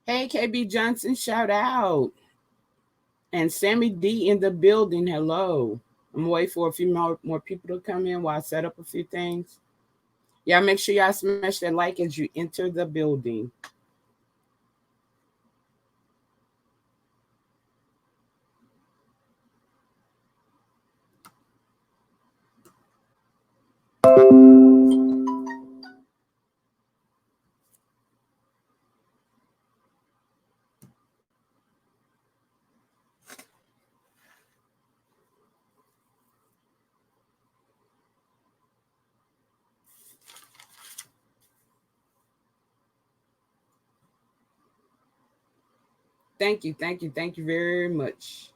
Hey, KB Johnson, shout out. And Sammy D in the building, hello. I'm waiting for a few more people to come in while I set up a few things. Y'all make sure y'all smash that like as you enter the building. Thank you, thank you, thank you very much.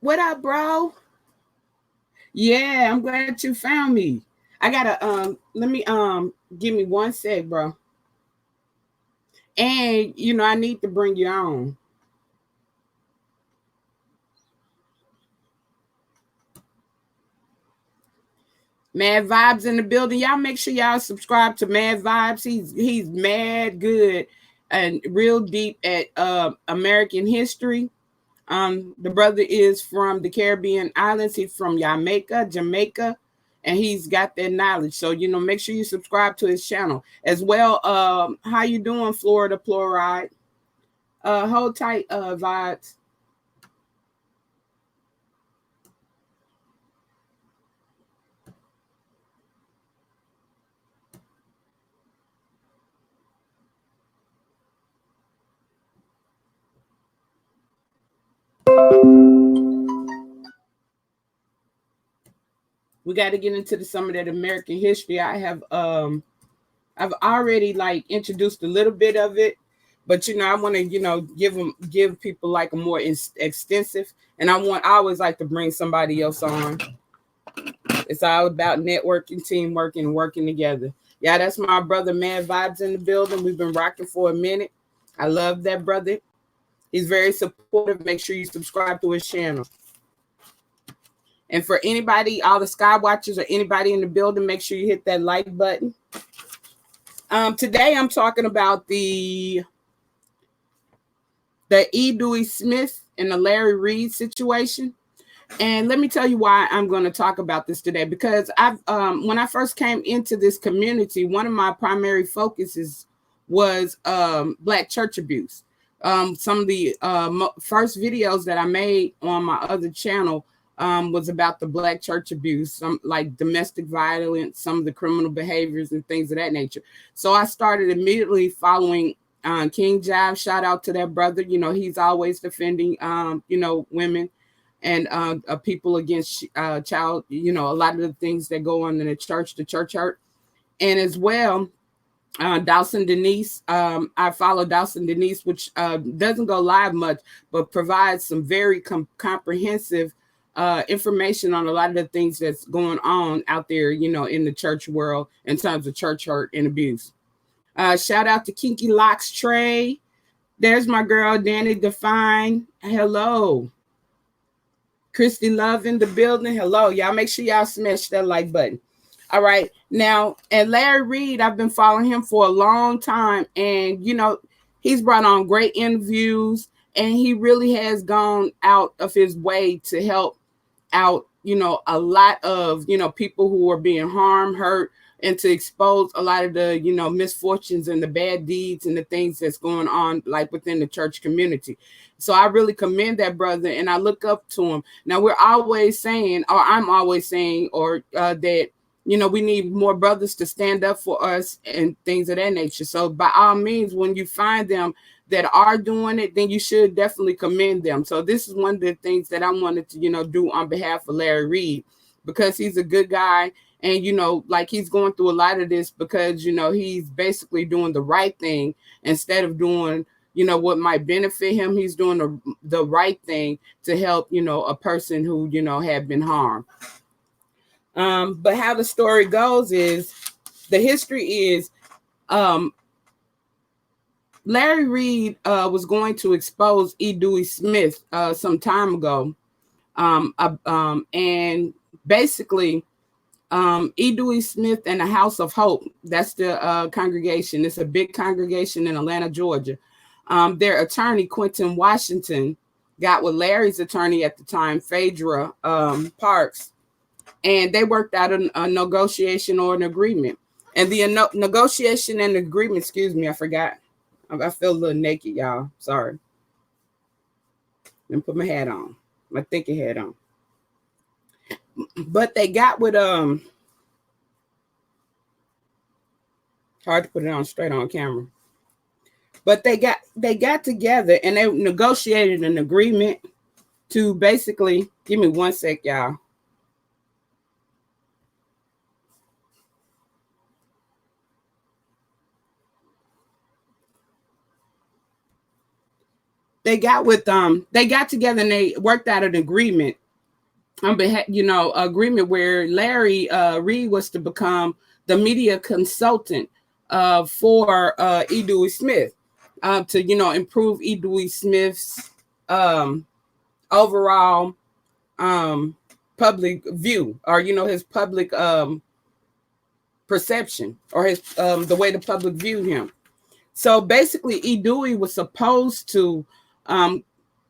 What up, bro? Yeah, I'm glad you found me. I gotta let me give me one sec, bro. And I need to bring you on. Mad Vibes in the building. Y'all make sure y'all subscribe to Mad Vibes. He's mad good and real deep at American history. The brother is from the Caribbean islands. He's from Jamaica, and he's got that knowledge. So make sure you subscribe to his channel as well. How you doing, Florida Fluoride? Hold tight, Vibes. We got to get into some of that American history. I've already like introduced a little bit of it, but I want to give people like a more extensive, and I always like to bring somebody else on. It's all about networking, teamwork, and working together. Yeah, that's my brother Mad Vibes in the building. We've been rocking for a minute. I love that brother. He's very supportive. Make sure you subscribe to his channel. And for anybody, all the Sky Watchers or anybody in the building, make sure you hit that like button. Today I'm talking about the E. Dewey Smith and the Larry Reid situation. And let me tell you why I'm going to talk about this today, because when I first came into this community, one of my primary focuses was Black church abuse. Some of the first videos that I made on my other channel was about the Black church abuse, some like domestic violence, some of the criminal behaviors and things of that nature. So I started immediately following King Jive. Shout out to that brother. He's always defending, women and people against child, a lot of the things that go on in the church hurt. And as well, Dawson Denise. I follow Dawson Denise, which doesn't go live much, but provides some very comprehensive information on a lot of the things that's going on out there, in the church world in terms of church hurt and abuse. Shout out to Kinky Locks Trey. There's my girl, Danny Define. Hello. Christy Love in the building. Hello. Y'all make sure y'all smash that like button. All right. Now, and Larry Reid, I've been following him for a long time. And, he's brought on great interviews. And he really has gone out of his way to help out, a lot of, people who are being harmed, hurt, and to expose a lot of the, misfortunes and the bad deeds and the things that's going on, like within the church community. So I really commend that brother, and I look up to him. Now, I'm always saying, that, we need more brothers to stand up for us and things of that nature. So by all means, when you find them that are doing it, then you should definitely commend them. So this is one of the things that I wanted to, do on behalf of Larry Reid, because he's a good guy. And, like he's going through a lot of this because, he's basically doing the right thing instead of doing, what might benefit him. He's doing the right thing to help, a person who, had been harmed. But how the story goes is, the history is, Larry Reid was going to expose E. Dewey Smith some time ago. And basically, E. Dewey Smith and the House of Hope, that's the congregation. It's a big congregation in Atlanta, Georgia. Their attorney, Quentin Washington, got with Larry's attorney at the time, Phaedra Parks, and they worked out a negotiation or an agreement. And the negotiation and agreement, excuse me, I forgot. I feel a little naked, y'all. Sorry. Let me put my hat on, my thinking hat on. But they got with hard to put it on straight on camera. But they got together and they negotiated an agreement to basically, give me one sec, y'all. They got together and they worked out an agreement agreement where Larry Reid was to become the media consultant for E. Dewey Smith to improve E. Dewey Smith's overall public view, or his public perception, or his the way the public viewed him. So basically, E. Dewey was supposed to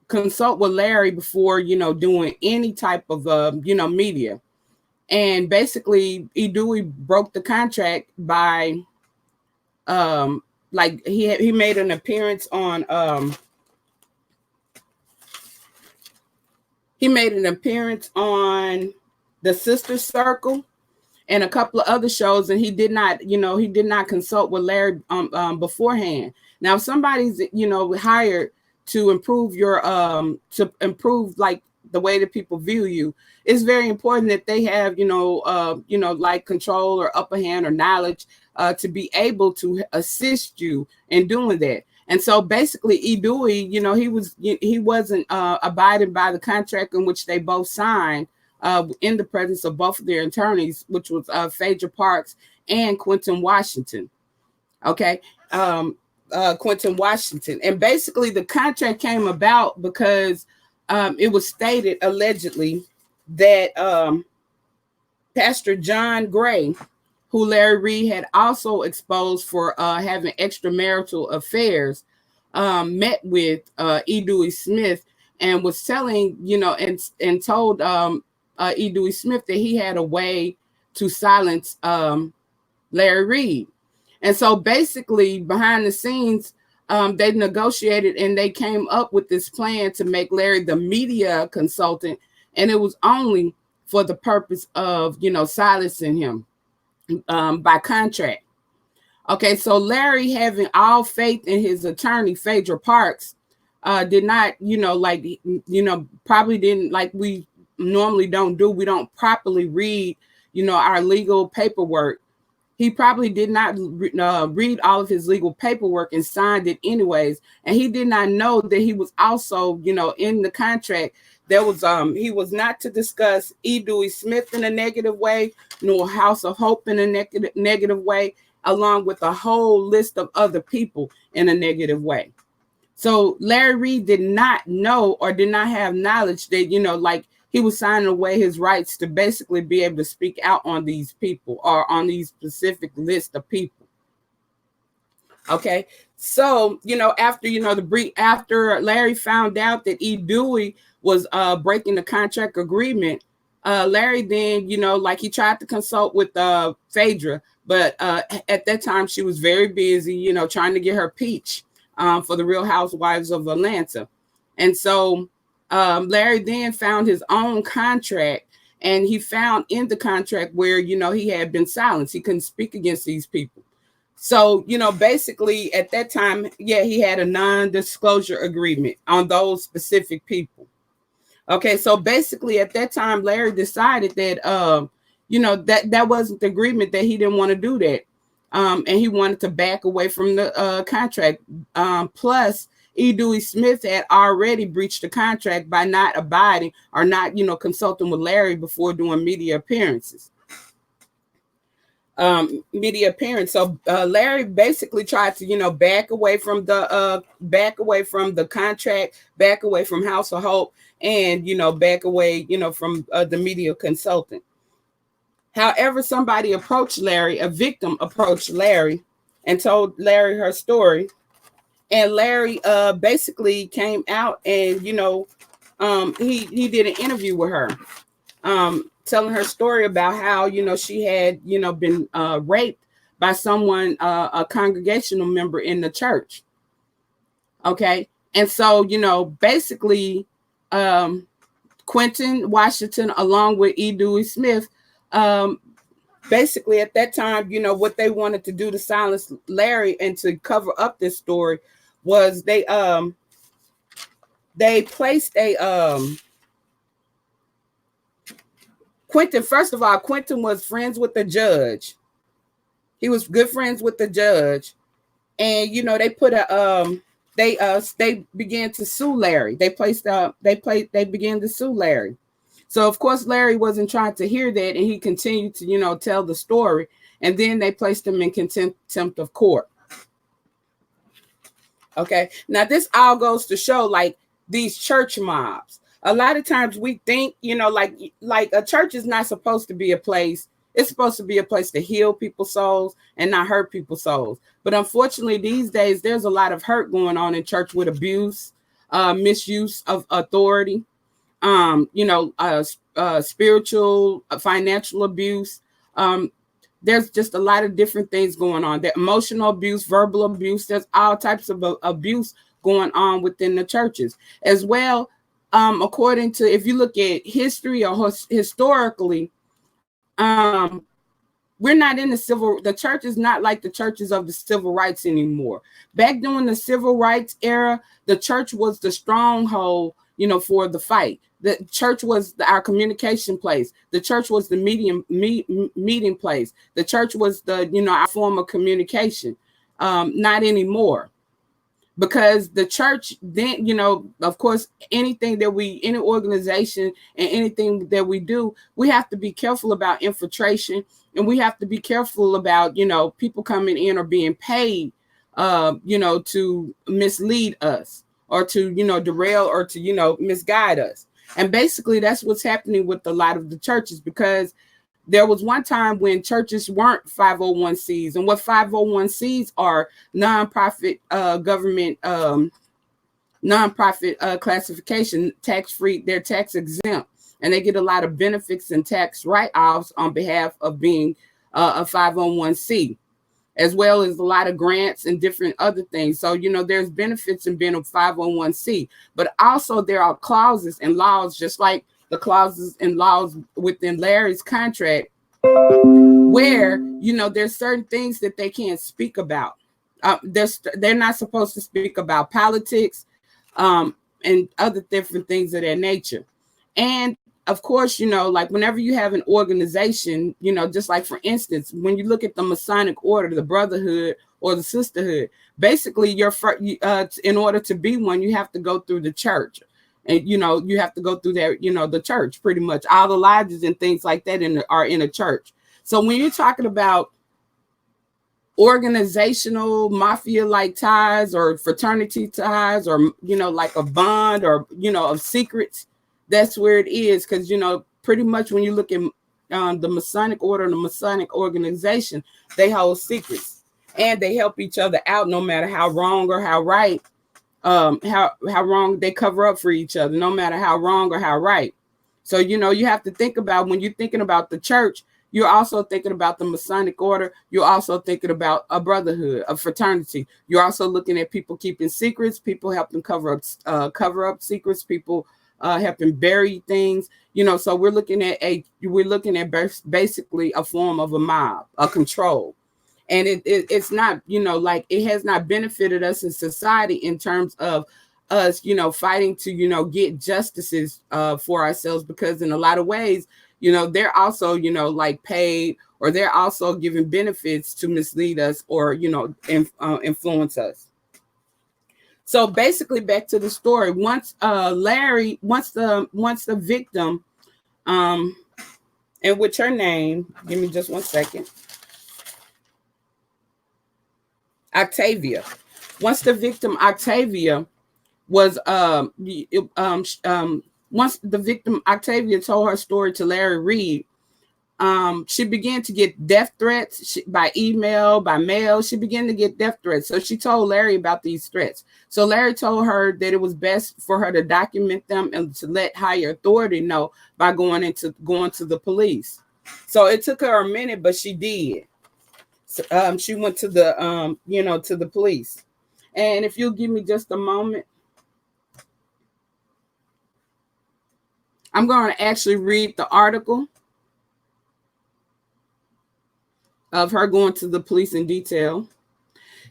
consult with Larry before doing any type of media. And basically E. Dewey broke the contract by like he made an appearance on the Sister Circle and a couple of other shows, and he did not consult with Larry beforehand. Now, if somebody's hired to improve your like the way that people view you, it's very important that they have like control or upper hand or knowledge to be able to assist you in doing that. And so basically E. Dewey, he wasn't abiding by the contract in which they both signed in the presence of both of their attorneys, which was Phaedra Parks and Quentin Washington. Okay. Quentin Washington. And basically the contract came about because it was stated allegedly that Pastor John Gray, who Larry Reid had also exposed for having extramarital affairs, met with E. Dewey Smith and was telling, and told E. Dewey Smith that he had a way to silence Larry Reid. And so basically behind the scenes, they negotiated and they came up with this plan to make Larry the media consultant. And it was only for the purpose of, silencing him by contract. Okay, so Larry, having all faith in his attorney, Phaedra Parks, did not, probably didn't, like we normally don't do. We don't properly read, our legal paperwork. He probably did not read all of his legal paperwork and signed it anyways. And he did not know that he was also, in the contract, there was he was not to discuss E. Dewey Smith in a negative way, nor House of Hope in a negative way, along with a whole list of other people in a negative way. So Larry Reid did not know or did not have knowledge that, he was signing away his rights to basically be able to speak out on these people or on these specific list of people. Okay. So, after Larry found out that E. Dewey was breaking the contract agreement, Larry then, he tried to consult with Phaedra, but at that time she was very busy, trying to get her peach for the Real Housewives of Atlanta. And so Larry then found his own contract, and he found in the contract where, he had been silenced. He couldn't speak against these people. So, basically at that time, he had a non-disclosure agreement on those specific people. Okay, so basically at that time, Larry decided that, that wasn't the agreement, that he didn't want to do that. And he wanted to back away from the contract. Plus, E. Dewey Smith had already breached the contract by not abiding or not, consulting with Larry before doing media appearances. media appearance. So Larry basically tried to, back away from the contract, back away from House of Hope, and back away, from the media consultant. However, somebody approached Larry, a victim approached Larry, and told Larry her story. And Larry basically came out and he did an interview with her, telling her story about how she had been raped by someone, a congregational member in the church. Okay, and so basically, Quentin Washington, along with DEWEYSMITH, basically at that time, what they wanted to do to silence Larry and to cover up this story was they placed a Quentin. First of all, Quentin was friends with the judge. He was good friends with the judge, and they put a they began to sue Larry. They began to sue Larry. So of course Larry wasn't trying to hear that, and he continued to tell the story. And then they placed him in contempt of court. Okay, now this all goes to show, like, these church mobs. A lot of times we think, like a church is not supposed to be a place. It's supposed to be a place to heal people's souls and not hurt people's souls. But unfortunately, these days, there's a lot of hurt going on in church with abuse, misuse of authority, spiritual, financial abuse. There's just a lot of different things going on. The emotional abuse, verbal abuse. There's all types of abuse going on within the churches as well. According to, if you look at history or historically, we're not in the church is not like the churches of the civil rights anymore. Back during the civil rights era, the church was the stronghold, for the fight. The church was our communication place. The church was the meeting place. The church was the, our form of communication. Not anymore. Because the church then, of course, any organization and anything that we do, we have to be careful about infiltration, and we have to be careful about, people coming in or being paid, to mislead us or to, derail or to, misguide us. And basically that's what's happening with a lot of the churches, because there was one time when churches weren't 501(c)s, and what 501(c)s are: nonprofit, government, nonprofit classification, tax-free. They're tax exempt, and they get a lot of benefits and tax write-offs on behalf of being a 501(c), as well as a lot of grants and different other things. So, there's benefits in being a 501(c), but also there are clauses and laws, just like the clauses and laws within Larry's contract, where, there's certain things that they can't speak about. They're not supposed to speak about politics, and other different things of that nature. And of course, like whenever you have an organization, just like, for instance, when you look at the Masonic order, the brotherhood or the sisterhood, basically in order to be one, you have to go through the church. And, you have to go through there, the church, pretty much. All the lodges and things like that are in a church. So when you're talking about organizational mafia-like ties or fraternity ties, or, like a bond, or, of secrets, that's where it is. Because, pretty much when you look at the Masonic order and the Masonic organization, they hold secrets and they help each other out, no matter how wrong or how right. How wrong they cover up for each other, no matter how wrong or how right. So, you have to think about, when you're thinking about the church, you're also thinking about the Masonic order. You're also thinking about a brotherhood, a fraternity. You're also looking at people keeping secrets, people helping cover up secrets, people helping bury things. So we're looking at basically a form of a mob, a control. And it's not, like, it has not benefited us in society in terms of us, fighting to, get justices for ourselves, because in a lot of ways, they're also, like, paid, or they're also giving benefits to mislead us or, influence us. So basically, back to the story. Once the victim, and with her name, give me just one second. Octavia. Once the victim Octavia was once the victim Octavia told her story to Larry Reid, she began to get death threats by email, by mail. She began to get death threats. So she told Larry about these threats. So Larry told her that it was best for her to document them and to let higher authority know by going to the police. So it took her a minute, but she did. So, she went to the to the police. And if you'll give me just a moment, I'm going to actually read the article of her going to the police in detail.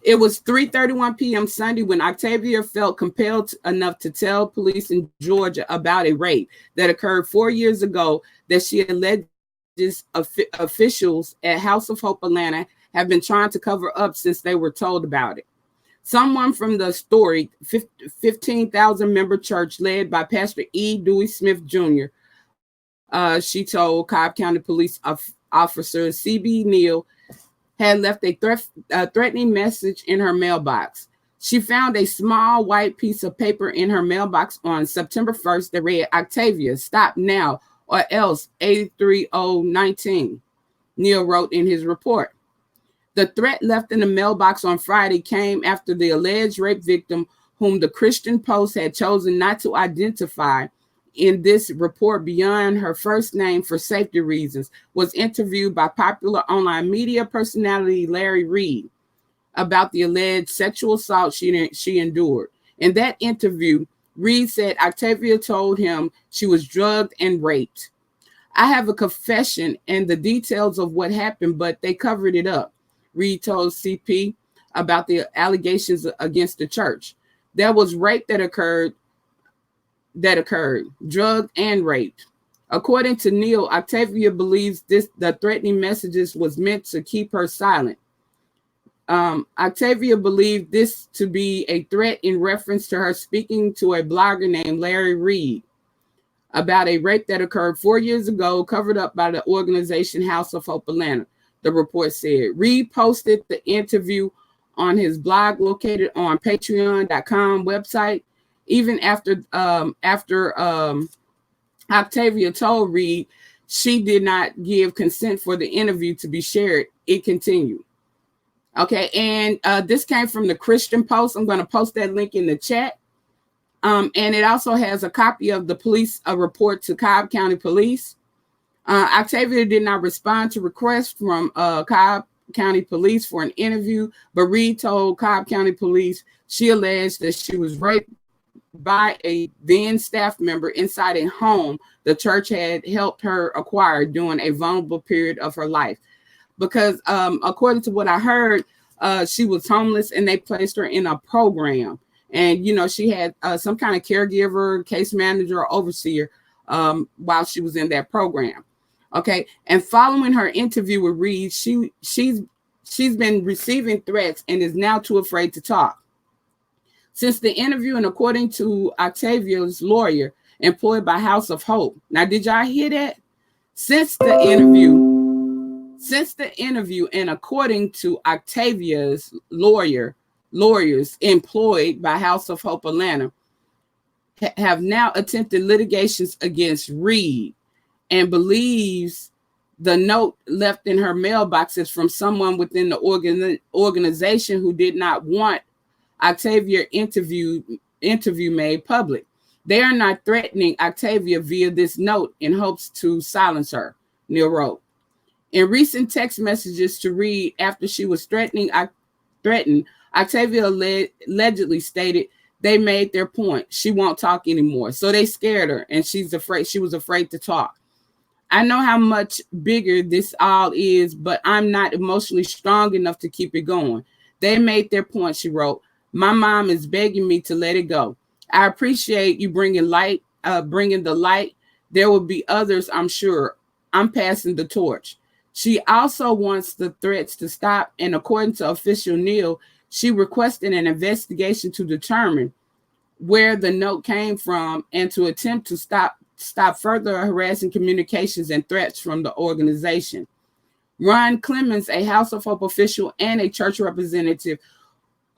It was 3:31 p.m. Sunday when Octavia felt compelled enough to tell police in Georgia about a rape that occurred 4 years ago that she alleges officials at House of Hope Atlanta have been trying to cover up since they were told about it. Someone from the storied 15,000 member church led by Pastor DEWEYSMITH Jr., she told Cobb County Police Officer C.B. Neal, had left a threatening message in her mailbox. She found a small white piece of paper in her mailbox on September 1st that read, "Octavia, stop now or else 83019, Neal wrote in his report. The threat left in the mailbox on Friday came after the alleged rape victim, whom the Christian Post had chosen not to identify in this report beyond her first name for safety reasons, was interviewed by popular online media personality Larry Reid about the alleged sexual assault she endured. In that interview, Reid said Octavia told him she was drugged and raped. "I have a confession and the details of what happened, but they covered it up," Reid told CP about the allegations against the church. "There was rape that occurred, drugged and raped." According to Neal, Octavia believes the threatening messages was meant to keep her silent. Octavia believed this to be a threat in reference to her speaking to a blogger named Larry Reid about a rape that occurred 4 years ago, covered up by the organization House of Hope Atlanta, the report said. Reid posted the interview on his blog located on patreon.com website. Even after Octavia told Reid she did not give consent for the interview to be shared, it continued. Okay, and this came from the Christian Post. I'm going to post that link in the chat. And it also has a copy of the police report to Cobb County Police. Octavia did not respond to requests from Cobb County Police for an interview, but Reid told Cobb County Police she alleged that she was raped by a then staff member inside a home the church had helped her acquire during a vulnerable period of her life. Because according to what I heard, she was homeless and they placed her in a program. And, she had some kind of caregiver, case manager, or overseer while she was in that program. Okay. And following her interview with Reid, she's been receiving threats and is now too afraid to talk. Since the interview, and according to Octavia's lawyer employed by House of Hope. Now, did y'all hear that? Since the interview, and according to Octavia's lawyers employed by House of Hope Atlanta, have now attempted litigations against Reid and believes the note left in her mailbox is from someone within the organization who did not want Octavia interview made public. They are not threatening Octavia via this note in hopes to silence her, Neal wrote. In recent text messages to Reid after she was threatened, Octavia allegedly stated they made their point. She won't talk anymore. So they scared her and she was afraid to talk. "I know how much bigger this all is, but I'm not emotionally strong enough to keep it going. They made their point," she wrote. "My mom is begging me to let it go. I appreciate you bringing the light. There will be others, I'm sure. I'm passing the torch." She also wants the threats to stop, and according to official Neal, she requested an investigation to determine where the note came from and to attempt to stop further harassing communications and threats from the organization. Ron Clemens, a House of Hope official and a church representative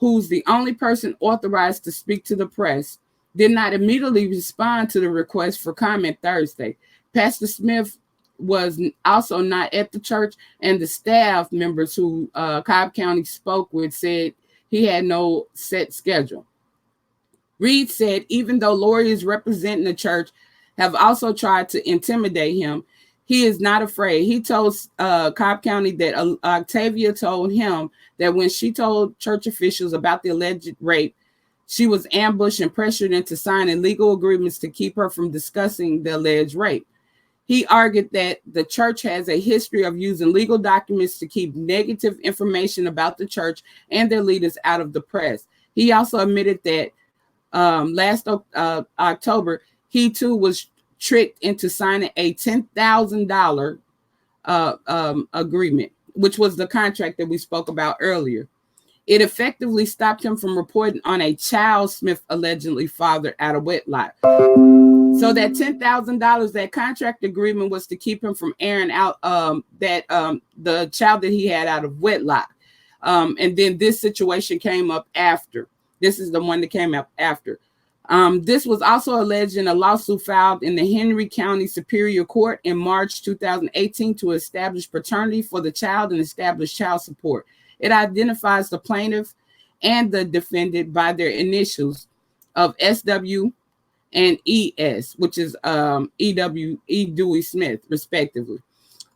who's the only person authorized to speak to the press, did not immediately respond to the request for comment Thursday. Pastor Smith was also not at the church, and the staff members who Cobb County spoke with said he had no set schedule. Reid said even though lawyers representing the church have also tried to intimidate him, he is not afraid. He told Cobb County that Octavia told him that when she told church officials about the alleged rape, she was ambushed and pressured into signing legal agreements to keep her from discussing the alleged rape. He argued that the church has a history of using legal documents to keep negative information about the church and their leaders out of the press. He also admitted that last October, he too was tricked into signing a $10,000 agreement, which was the contract that we spoke about earlier. It effectively stopped him from reporting on a child Smith allegedly fathered out of wedlock. So that $10,000, that contract agreement was to keep him from airing out the child that he had out of wedlock. And then this situation came up after. This is the one that came up after. This was also alleged in a lawsuit filed in the Henry County Superior Court in March 2018 to establish paternity for the child and establish child support. It identifies the plaintiff and the defendant by their initials of SW and ES, which is DEWEYSMITH, respectively.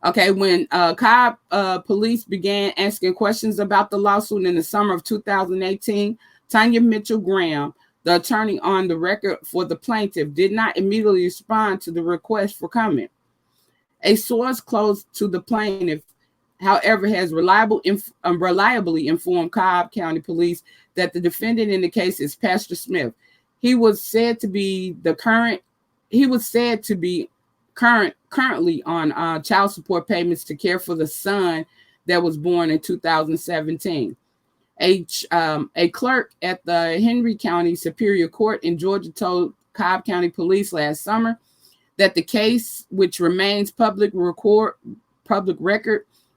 Okay, when Cobb police began asking questions about the lawsuit in the summer of 2018, Tanya Mitchell Graham, the attorney on the record for the plaintiff, did not immediately respond to the request for comment. A source close to the plaintiff, however, has reliably informed Cobb County Police that the defendant in the case is Pastor Smith. He was said to be currently on child support payments to care for the son that was born in 2017. A clerk at the Henry County Superior Court in Georgia told Cobb County Police last summer that the case, which remains public record,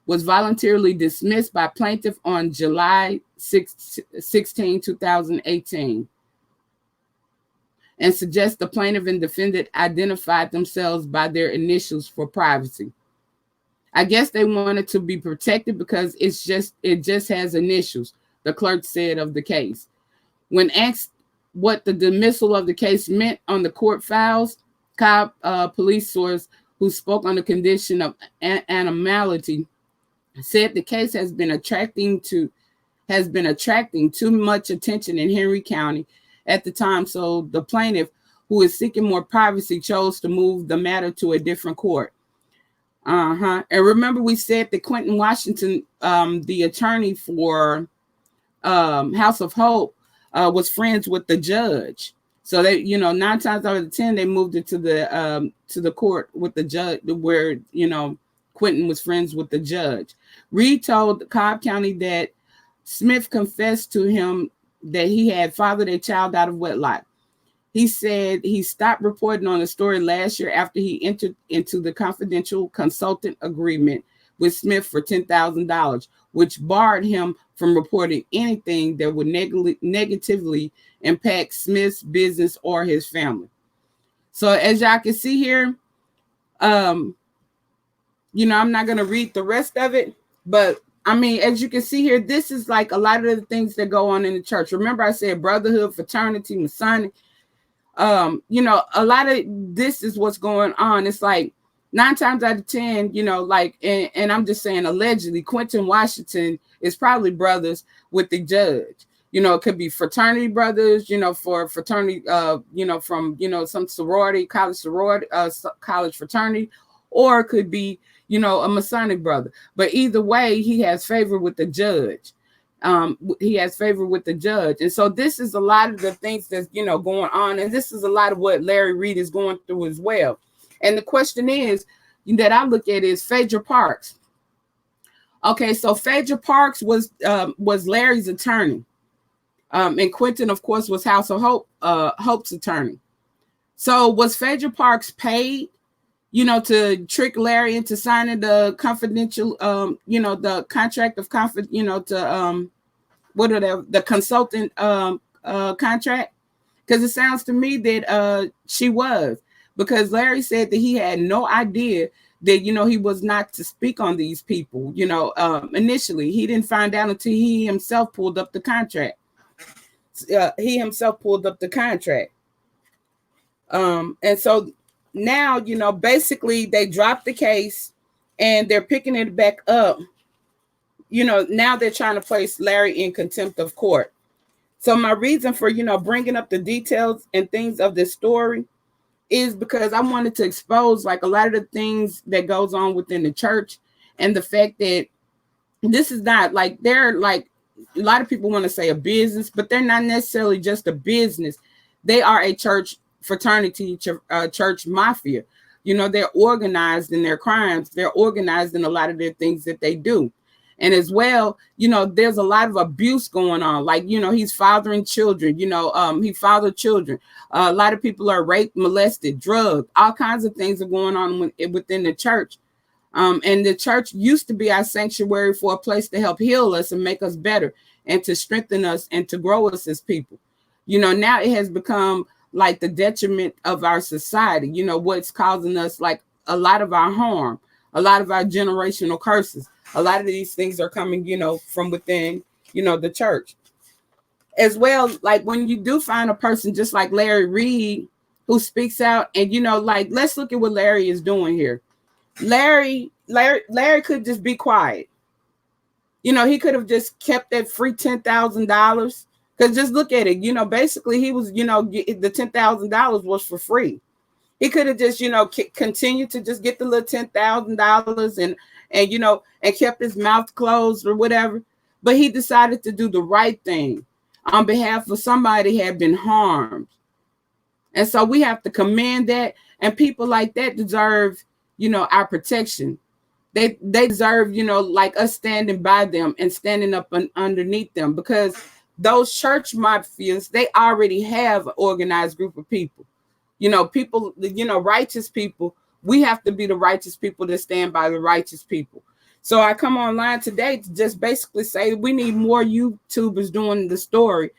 was voluntarily dismissed by plaintiff on July 16, 2018, and suggests the plaintiff and defendant identified themselves by their initials for privacy. I guess they wanted to be protected because it just has initials, the clerk said of the case. When asked what the dismissal of the case meant on the court files, Cobb police source who spoke on the condition of anonymity said the case has been attracting too much attention in Henry County at the time, so the plaintiff, who is seeking more privacy, chose to move the matter to a different court. And remember, we said that Quentin Washington, the attorney for House of Hope, was friends with the judge. So they, 9 times out of 10, they moved it to the court with the judge, where Quentin was friends with the judge. Reid told Cobb County that Smith confessed to him that he had fathered a child out of wedlock. He said he stopped reporting on the story last year after he entered into the confidential consultant agreement with Smith for $10,000, which barred him from reporting anything that would negatively impact Smith's business or his family. So as y'all can see here, I'm not going to read the rest of it, but I mean, as you can see here, this is like a lot of the things that go on in the church. Remember, I said brotherhood, fraternity, Masonic. A lot of this is what's going on. It's like 9 times out of 10, and I'm just saying, allegedly, Quentin Washington is probably brothers with the judge. It could be fraternity brothers, for fraternity, from, some sorority, college fraternity, or it could be, a Masonic brother. But either way, he has favor with the judge. And so this is a lot of the things that's, going on. And this is a lot of what Larry Reid is going through as well. And the question is that I look at is Phaedra Parks. Okay, so Phaedra Parks was Larry's attorney. And Quentin, of course, was House of Hope's attorney. So was Phaedra Parks paid, to trick Larry into signing the confidential, the contract of what are the consultant contract? Because it sounds to me that she was, because Larry said that he had no idea that, he was not to speak on these people. Initially, he didn't find out until he himself pulled up the contract. And so now, basically they dropped the case and they're picking it back up. Now they're trying to place Larry in contempt of court. So my reason for, bringing up the details and things of this story is because I wanted to expose like a lot of the things that goes on within the church, and the fact that this is not like, they're like, a lot of people want to say a business, but they're not necessarily just a business. They are a church fraternity, church mafia. They're organized in their crimes. They're organized in a lot of their things that they do. And as well, there's a lot of abuse going on. Like, he's fathering children, he fathered children. A lot of people are raped, molested, drugged. All kinds of things are going on within the church. And the church used to be our sanctuary for a place to help heal us and make us better and to strengthen us and to grow us as people. Now it has become like the detriment of our society, what's causing us like a lot of our harm, a lot of our generational curses. A lot of these things are coming, from within, the church. As well, like when you do find a person just like Larry Reid who speaks out, and, like, let's look at what Larry is doing here. Larry could just be quiet. He could have just kept that free $10,000. Because just look at it, basically he was, the $10,000 was for free. He could have just, continued to just get the little $10,000 and kept his mouth closed or whatever. But he decided to do the right thing on behalf of somebody who had been harmed. And so we have to commend that. And people like that deserve, our protection. They deserve, like us standing by them and standing up underneath them, because those church mafias, they already have an organized group of people. People, righteous people. We have to be the righteous people that stand by the righteous people. So I come online today to just basically say we need more YouTubers doing the story,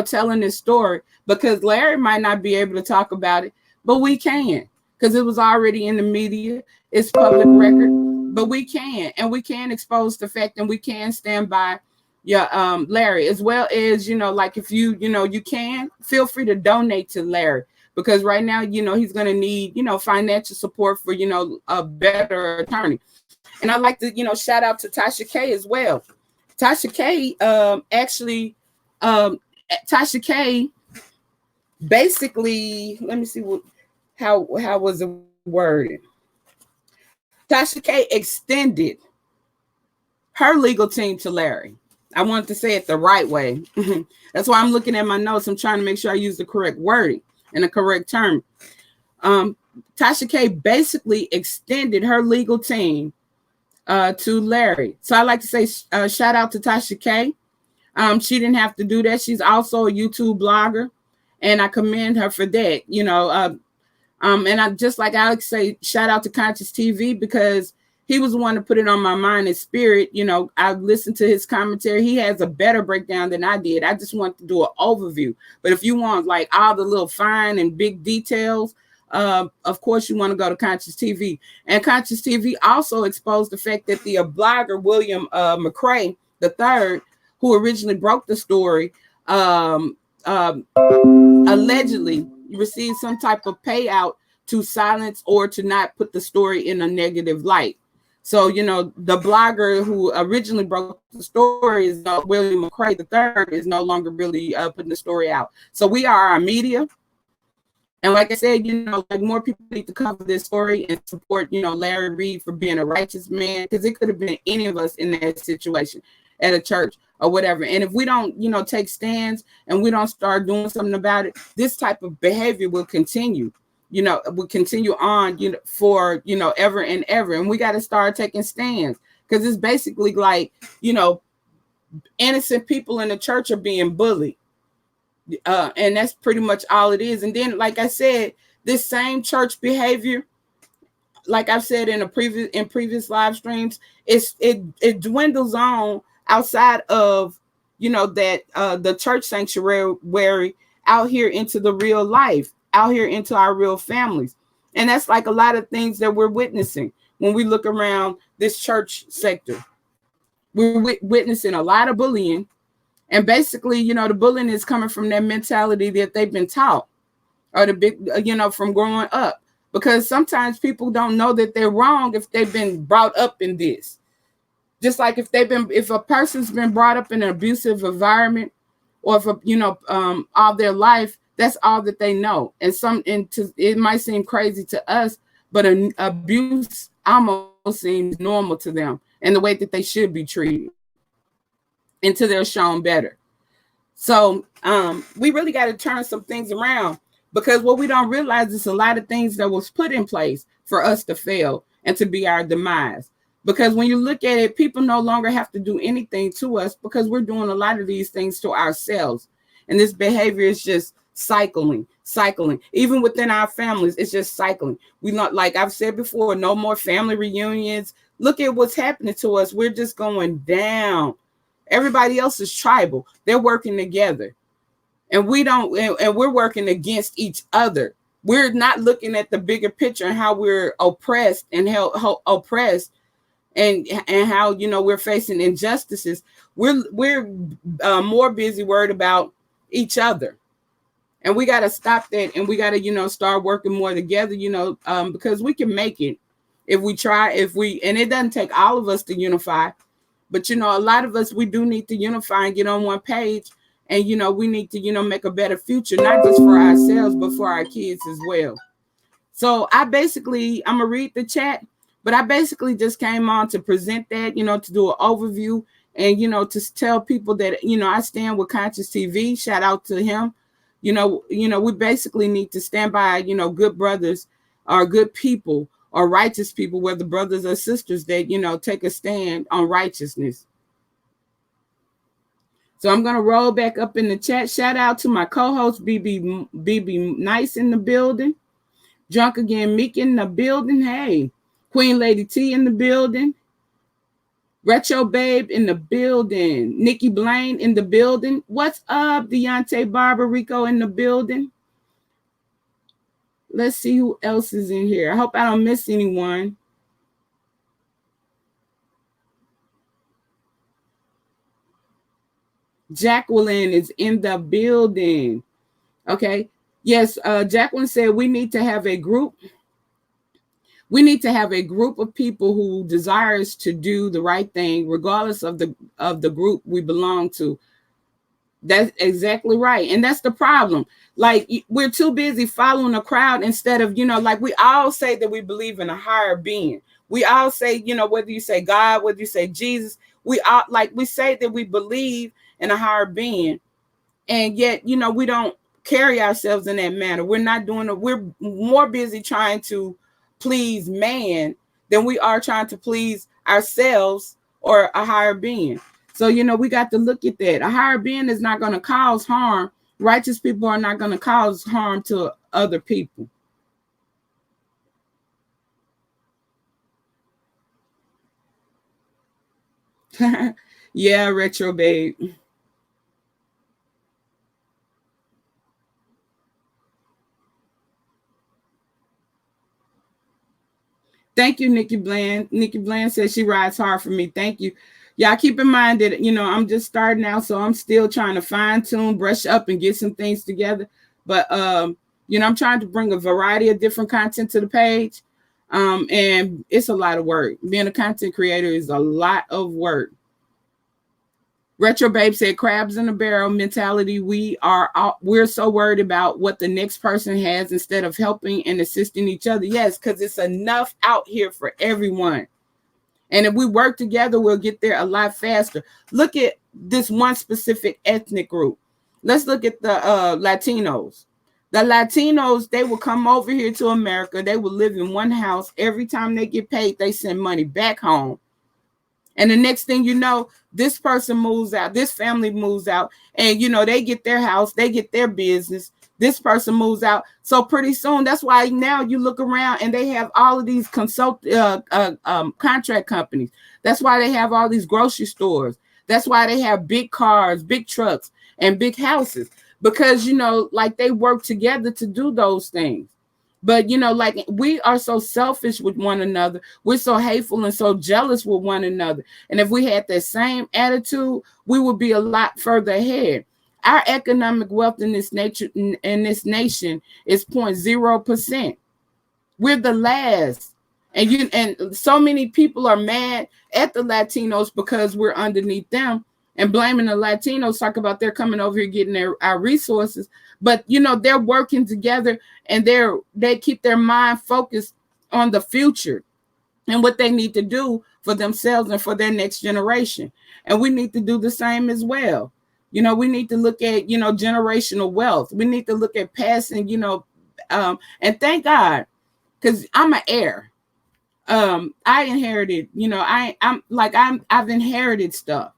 telling this story, because Larry might not be able to talk about it, but we can, because it was already in the media. It's public record, but we can, and we can expose the fact, and we can stand by Larry, as well as, like if you can, feel free to donate to Larry. Because right now, he's going to need, financial support for, a better attorney. And I'd like to, shout out to Tasha K as well. Tasha K, Tasha K, basically, let me see how was it worded. Tasha K extended her legal team to Larry. I wanted to say it the right way. That's why I'm looking at my notes. I'm trying to make sure I use the correct wording and the correct term. Tasha K basically extended her legal team to Larry. So I like to say shout out to Tasha K. She didn't have to do that. She's also a YouTube blogger, and I commend her for that. And I just like Alex say, shout out to Conscious TV, because he was the one to put it on my mind and spirit. I listened to his commentary. He has a better breakdown than I did. I just want to do an overview. But if you want like all the little fine and big details, of course you want to go to Conscious TV. And Conscious TV also exposed the fact that the blogger William McCrae III, who originally broke the story, allegedly received some type of payout to silence or to not put the story in a negative light. So, the blogger who originally broke the story is William McCrae III is no longer really putting the story out. So we are our media. And like I said, like more people need to cover this story and support, Larry Reid for being a righteous man, because it could have been any of us in that situation at a church or whatever. And if we don't, take stands and we don't start doing something about it, this type of behavior will continue. Will continue on, for, ever and ever. And we got to start taking stands, because it's basically like, innocent people in the church are being bullied. And that's pretty much all it is. And then, like I said, this same church behavior, like I've said in previous live streams, it dwindles on outside of that the church sanctuary out here into the real life, out here into our real families. And that's like a lot of things that we're witnessing when we look around this church sector. We're witnessing a lot of bullying. And basically, the bullying is coming from that mentality that they've been taught, or the big, from growing up. Because sometimes people don't know that they're wrong if they've been brought up in this. Just like if a person's been brought up in an abusive environment, or if all their life, that's all that they know. And it might seem crazy to us, but an abuse almost seems normal to them, and the way that they should be treated until they're shown better. So we really got to turn some things around, because what we don't realize is a lot of things that was put in place for us to fail and to be our demise. Because when you look at it, people no longer have to do anything to us, because we're doing a lot of these things to ourselves. And this behavior is just cycling. Even within our families, it's just cycling. We not, like I've said before, no more family reunions. Look at what's happening to us. We're just going down. Everybody else is tribal. They're working together. And we don't, and we're working against each other. We're not looking at the bigger picture and how we're oppressed and how oppressed and how, we're facing injustices. We're more busy worried about each other. And we got to stop that. And we got to, start working more together, because we can make it if we try, and it doesn't take all of us to unify. But, a lot of us, we do need to unify and get on one page. And, we need to, make a better future, not just for ourselves, but for our kids as well. So I'm going to read the chat, but I basically just came on to present that, to do an overview and, to tell people that, I stand with Conscious TV. Shout out to him. We basically need to stand by, good brothers or good people or righteous people, whether brothers or sisters that, take a stand on righteousness. So I'm going to roll back up in the chat. Shout out to my co-host, BB Nice in the building. Drunk Again Meek in the building. Hey, Queen Lady T in the building. Retro Babe in the building. Nikki Blaine in the building. What's up? Deontay Barbarico in the building. Let's see who else is in here. I hope I don't miss anyone. Jacqueline is in the building. Okay. Yes, Jacqueline said we need to have a group. We need to have a group of people who desires to do the right thing, regardless of the group we belong to. That's exactly right. And that's the problem. Like, we're too busy following a crowd instead of, like we all say that we believe in a higher being. We all say, whether you say God, whether you say Jesus, we all we say that we believe in a higher being, and yet we don't carry ourselves in that manner. We're not doing it. We're more busy trying to please man than we are trying to please ourselves or a higher being. So we got to look at that. A higher being is not going to cause harm. Righteous people are not going to cause harm to other people. Yeah, Retro Babe. Thank you, Nikki Bland. Nikki Bland says she rides hard for me. Thank you. Yeah, keep in mind that, I'm just starting out, so I'm still trying to fine tune, brush up, and get some things together. But, I'm trying to bring a variety of different content to the page. And it's a lot of work. Being a content creator is a lot of work. Retro Babe said, crabs in a barrel mentality. We're so worried about what the next person has instead of helping and assisting each other. Yes, because it's enough out here for everyone. And if we work together, we'll get there a lot faster. Look at this one specific ethnic group. Let's look at the Latinos. The Latinos, they will come over here to America. They will live in one house. Every time they get paid, they send money back home. And the next thing you know, this person moves out, this family moves out, and they get their house, they get their business. This person moves out. So pretty soon, that's why now you look around and they have all of these contract companies. That's why they have all these grocery stores. That's why they have big cars, big trucks, and big houses, because, you know, like they work together to do those things. But, you know, like we are so selfish with one another. We're so hateful and so jealous with one another. And if we had that same attitude, we would be a lot further ahead. Our economic wealth in this nation is 0.0%. We're the last. And so many people are mad at the Latinos because we're underneath them and blaming the Latinos, talk about they're coming over here getting our resources. But, you know, they're working together and they keep their mind focused on the future and what they need to do for themselves and for their next generation. And we need to do the same as well. You know, we need to look at, you know, generational wealth. We need to look at passing, you know, and thank God, because I'm an heir. I inherited, you know, I've inherited stuff.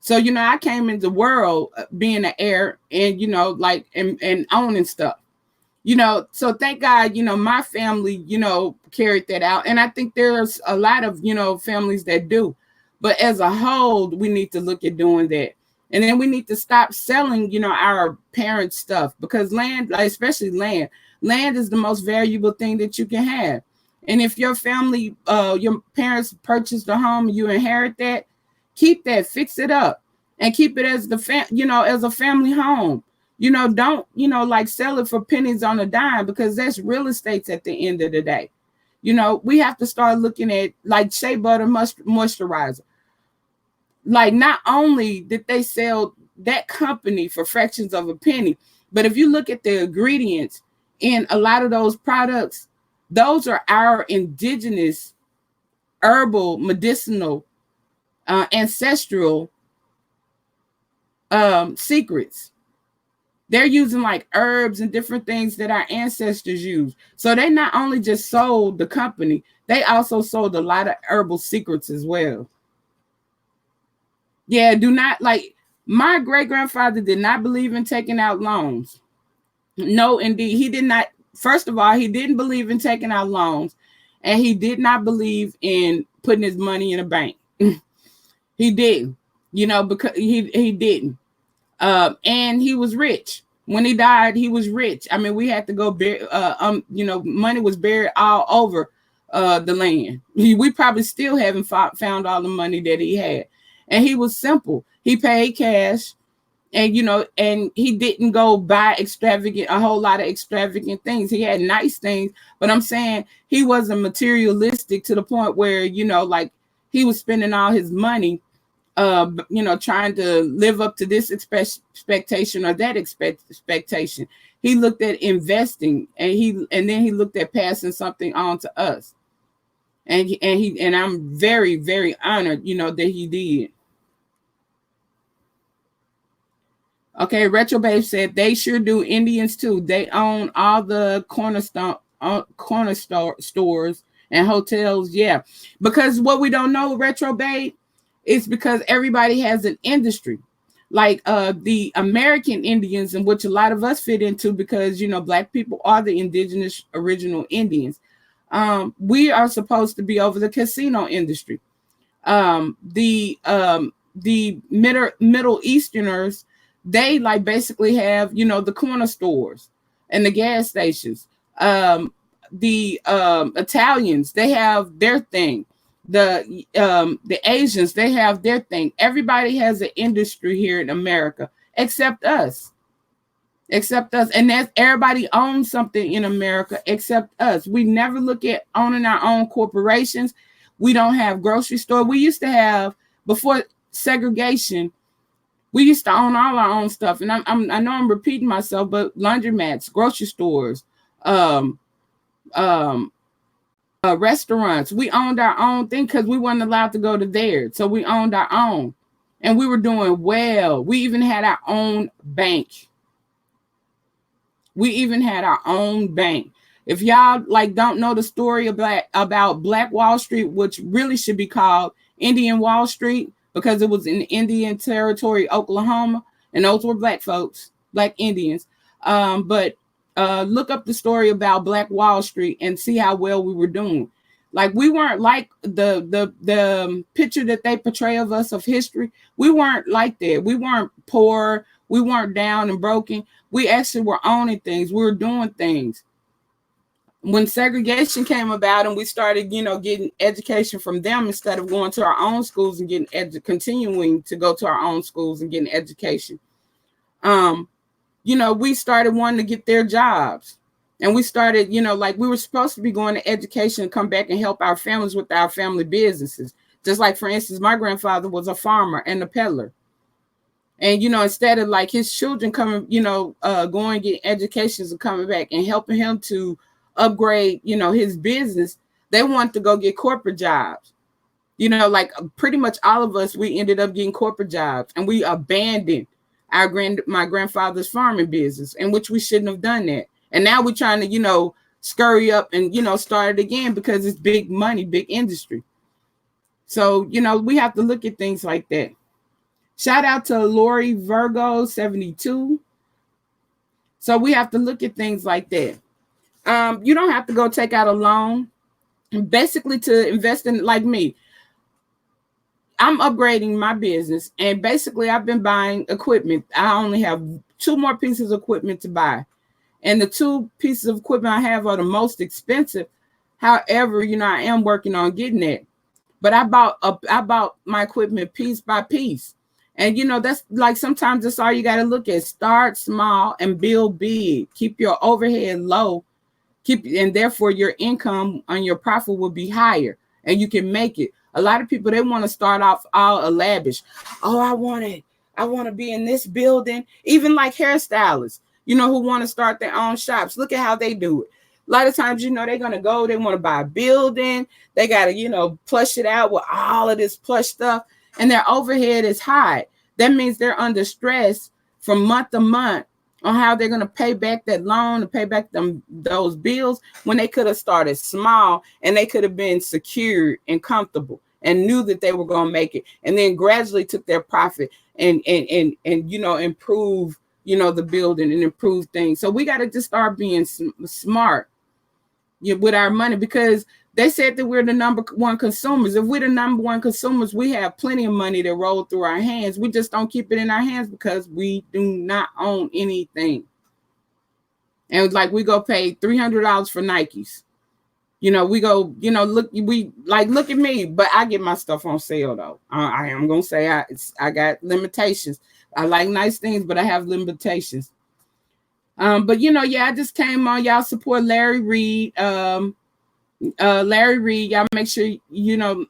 So, you know, I came into the world being an heir and, you know, like, and owning stuff, you know. So thank God, you know, my family, you know, carried that out. And I think there's a lot of, you know, families that do. But as a whole, we need to look at doing that. And then we need to stop selling, you know, our parents' stuff, because land, like especially land is the most valuable thing that you can have. And if your family, your parents purchased a home, you inherit that, keep that, fix it up, and keep it as as a family home. You know, don't, you know, like sell it for pennies on a dime, because that's real estate at the end of the day. You know, we have to start looking at like shea butter moisturizer. Like, not only did they sell that company for fractions of a penny, but if you look at the ingredients in a lot of those products, those are our indigenous herbal, medicinal, ancestral secrets. They're using like herbs and different things that our ancestors used. So they not only just sold the company, they also sold a lot of herbal secrets as well. Yeah, do not, like, my great-grandfather did not believe in taking out loans. No, indeed. He did not. First of all, he didn't believe in taking out loans, and he did not believe in putting his money in a bank. He didn't, you know, because he didn't. And he was rich. When he died, he was rich. I mean, we had to go, you know, money was buried all over the land. We probably still haven't found all the money that he had. And he was simple. He paid cash, and, you know, and he didn't go buy a whole lot of extravagant things. He had nice things, but I'm saying he wasn't materialistic to the point where, you know, like he was spending all his money, you know, trying to live up to this expectation or that expectation. He looked at investing, and then he looked at passing something on to us. And I'm very, very honored, you know, that he did. Okay, Retro Babe said they sure do. Indians too. They own all the corner stores and hotels. Yeah, because what we don't know, Retro Babe, is because everybody has an industry. Like the American Indians, in which a lot of us fit into, because, you know, Black people are the indigenous original Indians. We are supposed to be over the casino industry. The Middle Easterners, they like basically have, you know, the corner stores and the gas stations. The Italians, they have their thing. The Asians, they have their thing. Everybody has an industry here in America, except us. And that's, everybody owns something in America except us. We never look at owning our own corporations. We don't have grocery store. We used to have, before segregation, we used to own all our own stuff. And I know I'm repeating myself, but laundromats, grocery stores, restaurants, we owned our own thing because we weren't allowed to go to theirs. So we owned our own, and we were doing well. We even had our own bank. If y'all like don't know the story about Black Wall Street, which really should be called Indian Wall Street, because it was in Indian Territory, Oklahoma, and those were Black folks, Black Indians. But look up the story about Black Wall Street and see how well we were doing. Like we weren't like the picture that they portray of us of history. We weren't like that. We weren't poor. We weren't down and broken. We actually were owning things. We were doing things. When segregation came about and we started, getting education from them instead of going to our own schools and continuing to go to our own schools and getting education, we started wanting to get their jobs. And we started, like we were supposed to be going to education and come back and help our families with our family businesses. Just like, for instance, my grandfather was a farmer and a peddler. And, instead of like his children coming, going to get educations and coming back and helping him to upgrade, his business, they want to go get corporate jobs. Like pretty much all of us, we ended up getting corporate jobs and we abandoned my grandfather's farming business, in which we shouldn't have done that. And now we're trying to, scurry up and, start it again because it's big money, big industry. So, we have to look at things like that. Shout out to Lori Virgo 72. So we have to look at things like that. You don't have to go take out a loan basically to invest in, like me. I'm upgrading my business and basically I've been buying equipment. I only have 2 more pieces of equipment to buy. And the 2 pieces of equipment I have are the most expensive. However, I am working on getting that. But I bought my equipment piece by piece. And, that's like sometimes that's all you got to look at. Start small and build big. Keep your overhead low. And therefore your income on your profit will be higher and you can make it. A lot of people, they want to start off all lavish. Oh, I want to be in this building. Even like hairstylists, who want to start their own shops. Look at how they do it. A lot of times, they're going to go, they want to buy a building. They got to, plush it out with all of this plush stuff. And their overhead is high. That means they're under stress from month to month on how they're going to pay back that loan and pay back those bills when they could have started small and they could have been secured and comfortable and knew that they were going to make it. And then gradually took their profit and improve, the building and improve things. So we got to just start being smart with our money, because they said that we're the number 1 consumers. If we're the number 1 consumers, we have plenty of money that roll through our hands. We just don't keep it in our hands because we do not own anything. And like we go pay $300 for Nikes. We go, look at me, but I get my stuff on sale though. I am going to say I got limitations. I like nice things, but I have limitations. But I just came on. Y'all support Larry Reid. Larry Reid, y'all make sure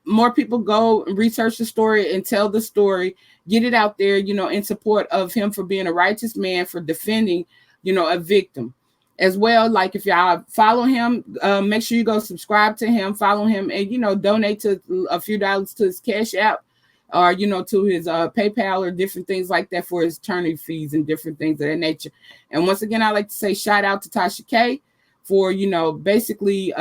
more people go research the story and tell the story, get it out there, in support of him for being a righteous man, for defending, a victim as well. Like if y'all follow him, make sure you go subscribe to him, follow him, and donate to a few dollars to his Cash App or to his PayPal or different things like that for his attorney fees and different things of that nature. And once again, I like to say shout out to Tasha K for basically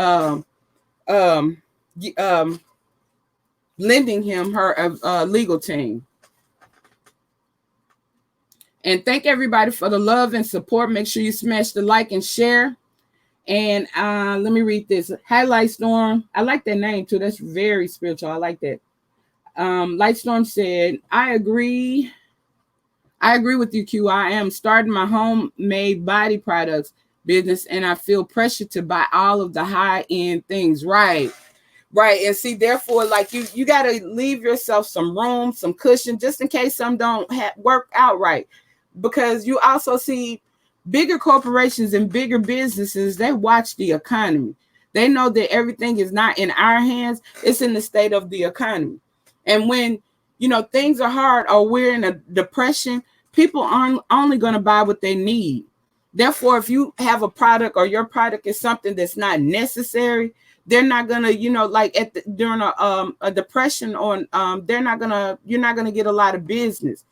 lending him her legal team. And thank everybody for the love and support. Make sure you smash the like and share. And let me read this. Highlight Storm. I like that name too. That's very spiritual. I like that. Lightstorm said, I agree with you, Q. I am starting my homemade body products business and I feel pressure to buy all of the high-end things. Right. And see, therefore, like you got to leave yourself some room, some cushion, just in case some don't work out right. Because you also see bigger corporations and bigger businesses, they watch the economy. They know that everything is not in our hands. It's in the state of the economy. And when, things are hard or we're in a depression, people aren't only going to buy what they need. Therefore, if you have a product or your product is something that's not necessary, they're not going to, during a depression or you're not going to get a lot of business.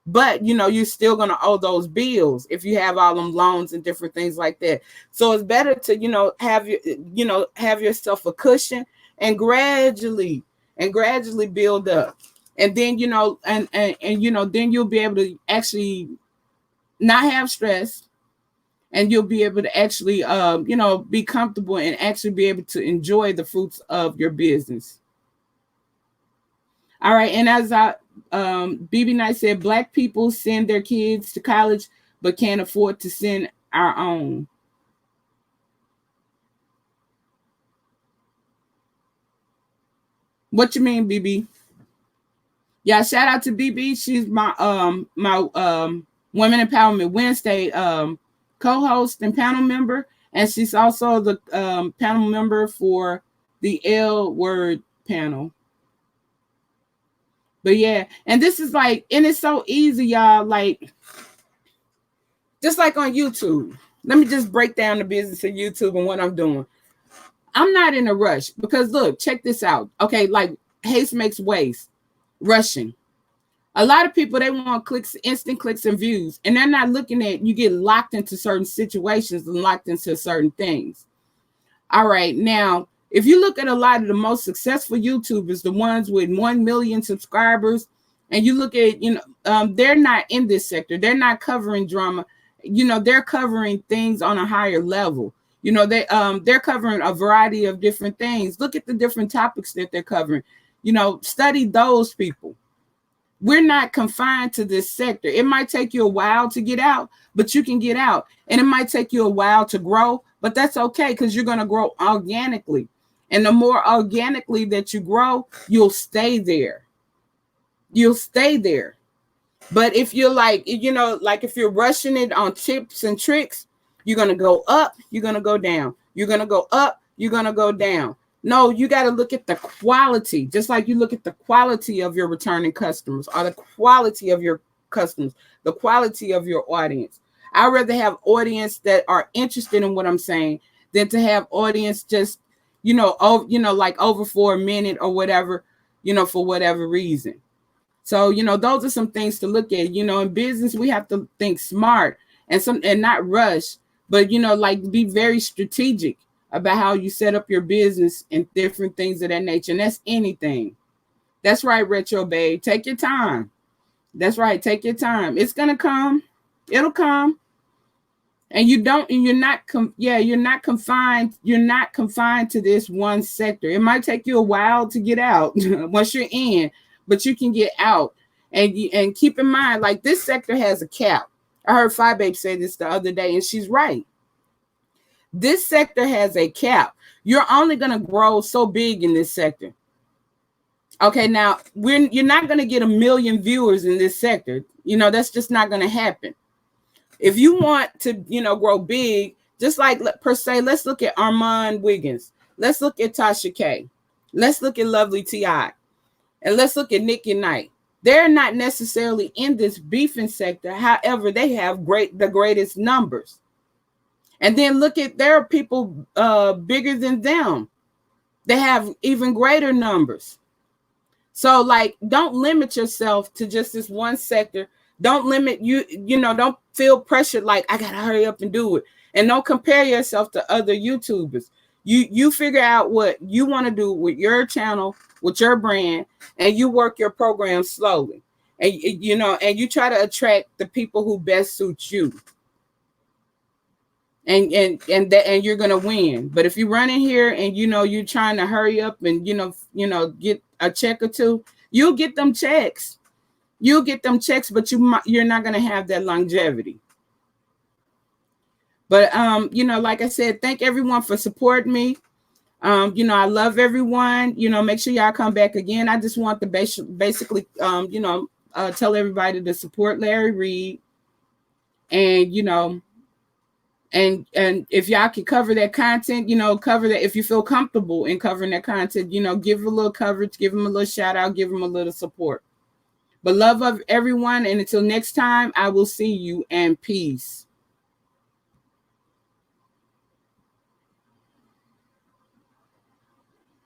But, you're still going to owe those bills if you have all them loans and different things like that. So it's better to, have yourself a cushion and gradually build up. And then, then you'll be able to actually not have stress. and you'll be able to actually, be comfortable and actually be able to enjoy the fruits of your business. All right. And as BB Knight said, Black people send their kids to college, but can't afford to send our own. What you mean, BB? Yeah, shout out to BB. She's my Women Empowerment Wednesday co-host and panel member, and she's also the panel member for the L Word panel. But yeah, and this is like, and it's so easy, y'all. Like, just like on YouTube. Let me just break down the business of YouTube and what I'm doing. I'm not in a rush because look, check this out. Okay, like haste makes waste. Rushing. A lot of people, they want clicks, instant clicks and views, and they're not looking at, you get locked into certain situations and locked into certain things. All right, now, if you look at a lot of the most successful YouTubers, the ones with 1 million subscribers, and you look at, they're not in this sector. They're not covering drama. They're covering things on a higher level. They're covering a variety of different things. Look at the different topics that they're covering. Study those people. We're not confined to this sector. It might take you a while to get out, but you can get out. And it might take you a while to grow, but that's okay because you're going to grow organically. And the more organically that you grow, you'll stay there. You'll stay there. But if you're like, if you're rushing it on tips and tricks, you're going to go up, you're going to go down. You're going to go up, you're going to go down. No, you got to look at the quality, just like you look at the quality of your returning customers or the quality of your customers, the quality of your audience. I'd rather have audience that are interested in what I'm saying than to have audience just, like over for a minute or whatever, for whatever reason. So, those are some things to look at. In business, we have to think smart and not rush, but, like be very strategic about how you set up your business and different things of that nature. And that's anything. That's right, Retro Babe. Take your time. That's right. Take your time. It's going to come. It'll come. And you're not confined. You're not confined to this one sector. It might take you a while to get out once you're in, but you can get out. And keep in mind, like this sector has a cap. I heard Fi Babe say this the other day, and she's right. This sector has a cap. You're only going to grow so big in this sector. Okay, now you're not going to get 1 million viewers in this sector. That's just not going to happen. If you want to, grow big, just like per se, let's look at Armand Wiggins. Let's look at Tasha K. Let's look at Lovely T.I. And let's look at Nicki Knight. They're not necessarily in this beefing sector. However, they have the greatest numbers. And then look at, there are people bigger than them. They have even greater numbers. So like, don't limit yourself to just this one sector. Don't limit don't feel pressured like I got to hurry up and do it. And don't compare yourself to other YouTubers. You figure out what you want to do with your channel, with your brand, and you work your program slowly. And and you try to attract the people who best suit you. And you're gonna win. But if you run in here and you're trying to hurry up and get a check or two, you'll get them checks. You'll get them checks, but you're not gonna have that longevity. But like I said, thank everyone for supporting me. I love everyone. Make sure y'all come back again. I just want to basically tell everybody to support Larry Reid, and and if y'all can cover that content, cover that. If you feel comfortable in covering that content, give a little coverage, give them a little shout out, give them a little support. But love of everyone, and until next time, I will see you, and peace.